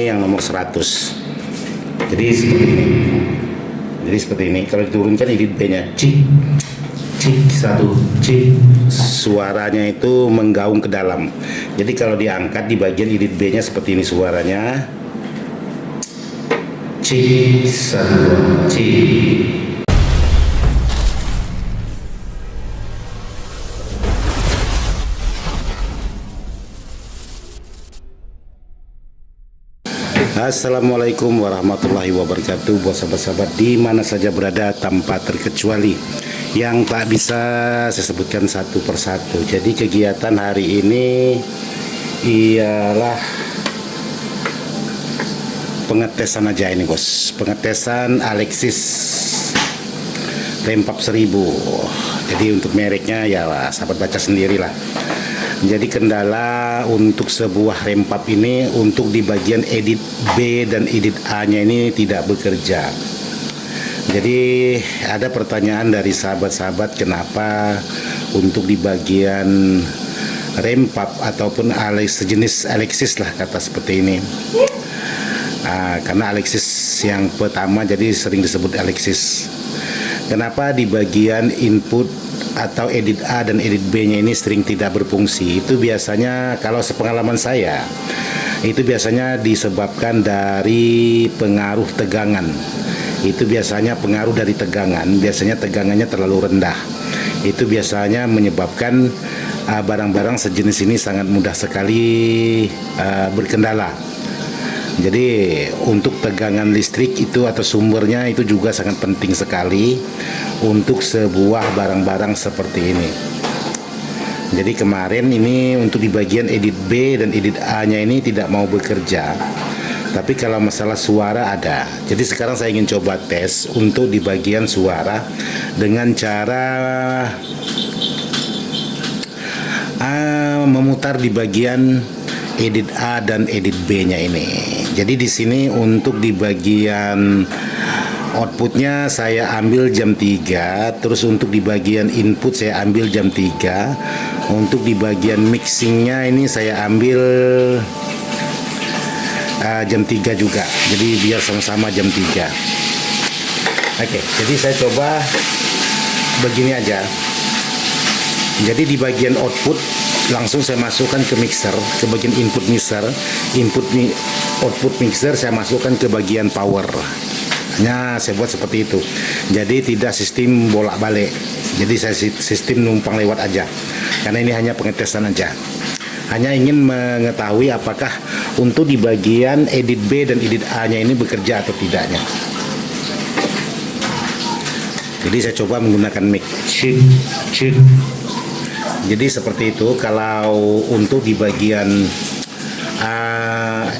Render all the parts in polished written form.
ini yang nomor 100. Jadi seperti ini. Kalau diturunkan edit B-nya, cik cik satu cik, suaranya itu menggaung ke dalam. Jadi kalau diangkat di bagian edit B-nya seperti ini suaranya, cik satu cik. Assalamualaikum warahmatullahi wabarakatuh, buat sahabat-sahabat di mana saja berada tanpa terkecuali. Yang tak bisa saya sebutkan satu persatu. Jadi kegiatan hari ini ialah pengetesan aja ini bos, pengetesan Alexis Rempap 1000. Jadi untuk mereknya ya sahabat baca sendirilah. Jadi kendala untuk sebuah rempap ini untuk di bagian edit B dan edit A-nya ini tidak bekerja. Jadi ada pertanyaan dari sahabat-sahabat kenapa untuk di bagian rempap ataupun sejenis Alexis lah kata seperti ini. Karena Alexis yang pertama jadi sering disebut Alexis. Kenapa di bagian input atau edit A dan edit B-nya ini sering tidak berfungsi? Itu biasanya kalau sepengalaman saya, itu biasanya disebabkan dari pengaruh tegangan. Itu biasanya pengaruh dari tegangan, biasanya tegangannya terlalu rendah. Itu biasanya menyebabkan barang-barang sejenis ini sangat mudah sekali berkendala. Jadi untuk tegangan listrik itu atau sumbernya itu juga sangat penting sekali untuk sebuah barang-barang seperti ini. Jadi kemarin ini untuk di bagian edit B dan edit A-nya ini tidak mau bekerja. Tapi kalau masalah suara ada. Jadi sekarang saya ingin coba tes untuk di bagian suara dengan cara memutar di bagian edit A dan edit B-nya ini. Jadi di sini untuk di bagian outputnya saya ambil jam 3, terus untuk di bagian input saya ambil jam 3, untuk di bagian mixingnya ini saya ambil jam 3 juga. Jadi biar sama-sama jam 3. Oke, jadi saya coba begini aja. Jadi di bagian output langsung saya masukkan ke mixer, ke bagian input mixer, output mixer saya masukkan ke bagian power. Hanya saya buat seperti itu. Jadi tidak sistem bolak-balik. Jadi saya sistem numpang lewat aja. Karena ini hanya pengetesan aja. Hanya ingin mengetahui apakah untuk di bagian edit B dan edit A-nya ini bekerja atau tidaknya. Jadi saya coba menggunakan mic. Jadi seperti itu. Kalau untuk di bagian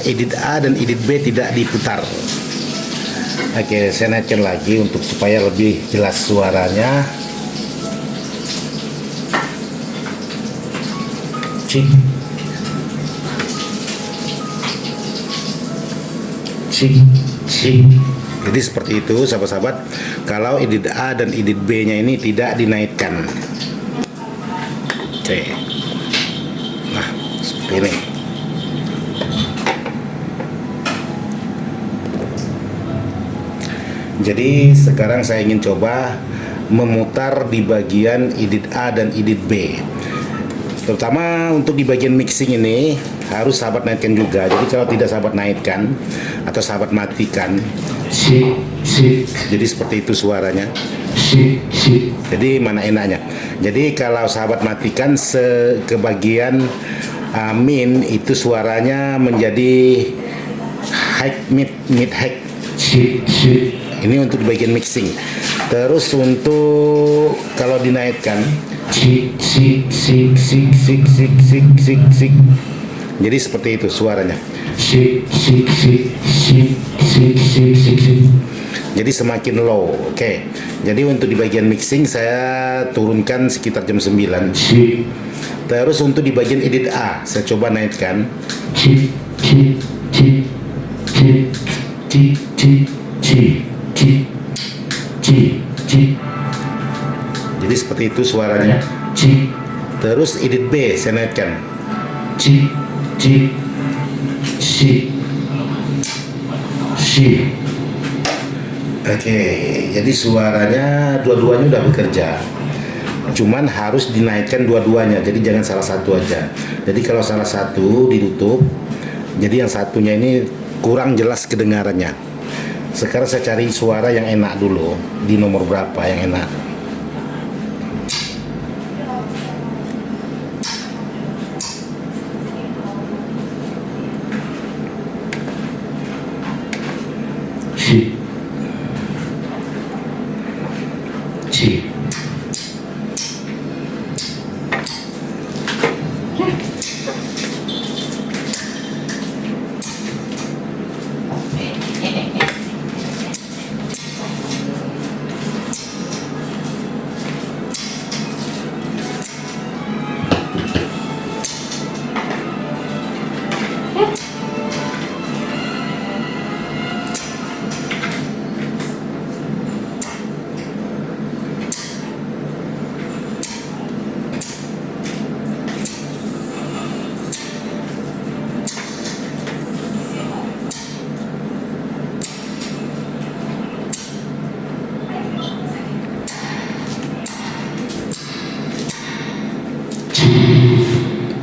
edit A dan edit B tidak diputar. Oke, saya naikkan lagi untuk supaya lebih jelas suaranya. Cik. Jadi seperti itu sahabat-sahabat. Kalau edit A dan edit B-nya ini tidak dinaikkan. Oke. Nah, seperti ini. Jadi sekarang saya ingin coba memutar di bagian edit A dan edit B. Terutama untuk di bagian mixing ini harus sahabat naikkan juga. Jadi kalau tidak sahabat naikkan atau sahabat matikan, jadi seperti itu suaranya. Jadi mana enaknya. Jadi kalau sahabat matikan ke bagian min itu suaranya menjadi high mid high. Ini untuk di bagian mixing. Terus untuk kalau dinaikkan, jadi seperti itu suaranya. Jadi semakin low. Oke. Jadi untuk di bagian mixing saya turunkan sekitar jam 9. Terus untuk di bagian edit A saya coba naikkan. Jadi seperti itu suaranya. Terus edit B saya naikkan. Oke, jadi suaranya dua-duanya udah bekerja. Cuman harus dinaikkan dua-duanya, jadi jangan salah satu aja. Jadi kalau salah satu ditutup, jadi yang satunya ini kurang jelas kedengarannya. Sekarang saya cari suara yang enak dulu, di nomor berapa yang enak.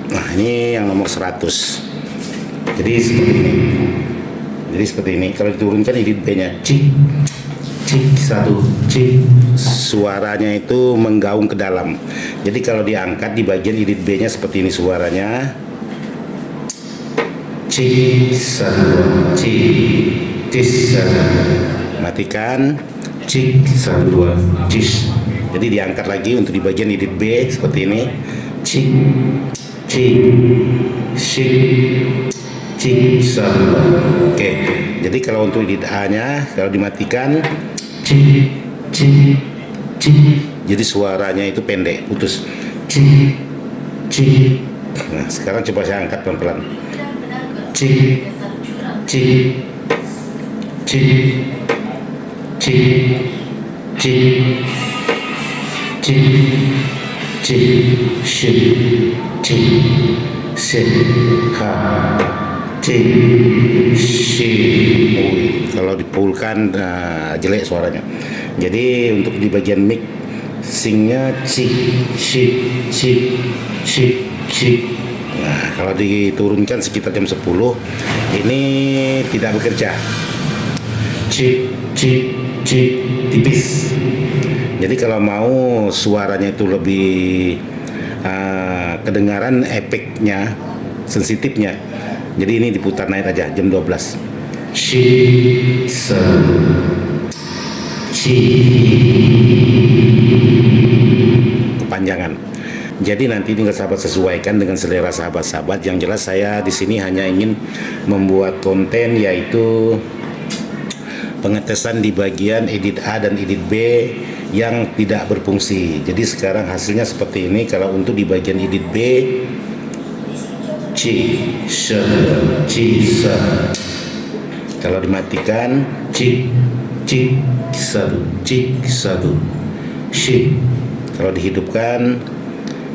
Nah, ini yang nomor 100. Jadi seperti ini. Jadi seperti ini. Kalau diturunkan edit B-nya, cik, cik, satu, cik. Suaranya itu menggaung ke dalam. Jadi kalau diangkat di bagian edit B-nya seperti ini suaranya. Cik, satu, cik, cis, satu. Matikan. Cik, satu, dua, cis. Jadi diangkat lagi untuk di bagian edit B seperti ini. Cik, cik, cik, cik, satu. Oke, jadi kalau untuk edit A-nya, kalau dimatikan, cik, cik, cik. Jadi suaranya itu pendek, putus. Cik, cik. Nah, sekarang coba saya angkat pelan-pelan. Cik, cik, cik, cik, cik, cik, cik, shik, cik, sit, ha, cik, shik. Kalau dipulkan jelek suaranya. Jadi untuk di bagian mixingnya cik, shik, cik, shik, cik. Nah, kalau diturunkan sekitar jam 10 ini tidak bekerja. Cik, cik, cik, tipis. Jadi kalau mau suaranya itu lebih kedengaran, efeknya, sensitifnya, jadi ini diputar naik aja jam 12. Cik, kepanjangan. Jadi nanti tinggal sahabat sesuaikan dengan selera sahabat-sahabat. Yang jelas saya di sini hanya ingin membuat konten, yaitu pengetesan di bagian edit A dan edit B yang tidak berfungsi. Jadi sekarang hasilnya seperti ini. Kalau untuk di bagian edit B, C, se, C, se. Kalau dimatikan, cik, cik, satu, cik, satu, shik. Kalau dihidupkan,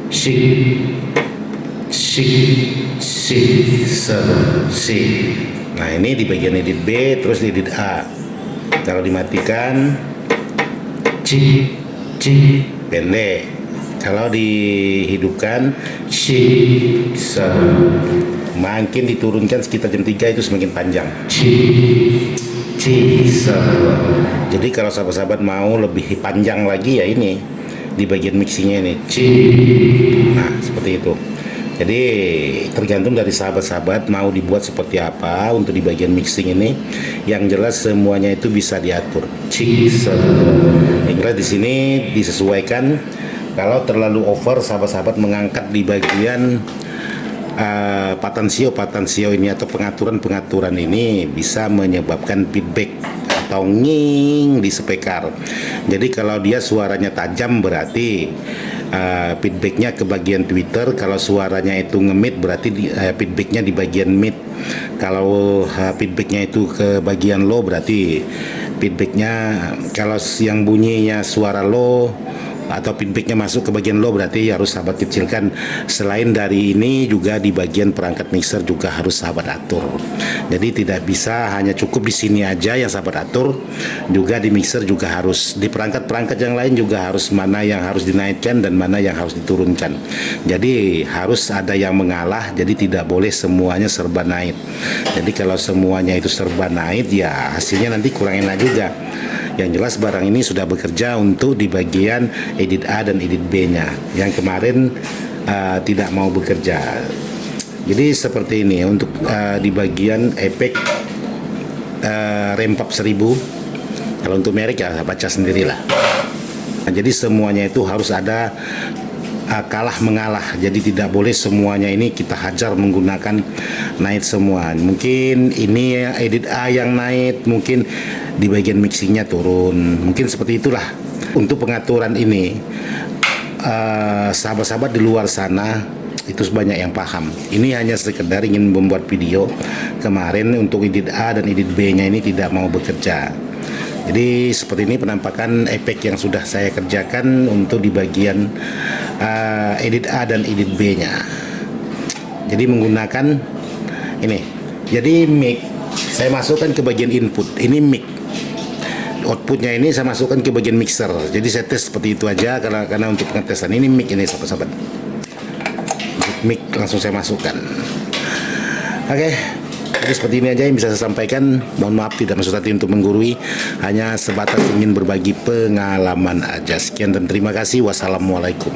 shik, shik, shik, satu, shik. Nah, ini di bagian edit B, terus di edit A. Kalau dimatikan, cik, cik, pendek. Kalau dihidupkan, cik, satu. Makin diturunkan sekitar jam 3 itu semakin panjang. Cik, cik, satu. Jadi kalau sahabat-sahabat mau lebih panjang lagi, ya ini di bagian mixingnya ini, cik. Nah, seperti itu. Jadi tergantung dari sahabat-sahabat mau dibuat seperti apa untuk di bagian mixing ini. Yang jelas semuanya itu bisa diatur. Cik, satu. Yang jelas di sini disesuaikan. Kalau terlalu over, sahabat-sahabat mengangkat di bagian patansio ini atau pengaturan ini bisa menyebabkan feedback atau nging di speaker. Jadi kalau dia suaranya tajam berarti feedbacknya ke bagian Twitter. Kalau suaranya itu nge-mid berarti feedbacknya di bagian mid. Kalau feedbacknya itu ke bagian low berarti feedbacknya, kalau yang bunyinya suara low atau pinbacknya masuk ke bagian low, berarti harus sahabat kecilkan. Selain dari ini juga di bagian perangkat mixer juga harus sahabat atur. Jadi tidak bisa hanya cukup di sini aja yang sahabat atur, juga di mixer juga harus, di perangkat-perangkat yang lain juga harus, mana yang harus dinaikkan dan mana yang harus diturunkan. Jadi harus ada yang mengalah, jadi tidak boleh semuanya serba naik. Jadi kalau semuanya itu serba naik, ya hasilnya nanti kurang enak juga. Yang jelas barang ini sudah bekerja untuk di bagian edit A dan edit B-nya. Yang kemarin tidak mau bekerja. Jadi seperti ini untuk di bagian efek rempap 1000. Kalau untuk merek ya baca sendirilah. Nah, jadi semuanya itu harus ada kalah mengalah. Jadi tidak boleh semuanya ini kita hajar menggunakan naik semua. Mungkin ini edit A yang naik, mungkin di bagian mixingnya turun, mungkin seperti itulah. Untuk pengaturan ini sahabat-sahabat di luar sana itu banyak yang paham. Ini hanya sekedar ingin membuat video kemarin untuk edit A dan edit B nya ini tidak mau bekerja. Jadi seperti ini penampakan efek yang sudah saya kerjakan untuk di bagian edit A dan edit B nya. Jadi menggunakan ini. Jadi mic saya masukkan ke bagian input. Ini mic. Outputnya ini saya masukkan ke bagian mixer. Jadi saya tes seperti itu aja karena untuk pengetesan ini mic ini sahabat-sahabat. Mic langsung saya masukkan. Oke. Jadi seperti ini aja yang bisa saya sampaikan. Mohon maaf tidak maksud hati untuk menggurui, hanya sebatas ingin berbagi pengalaman aja. Sekian dan terima kasih. Wassalamualaikum.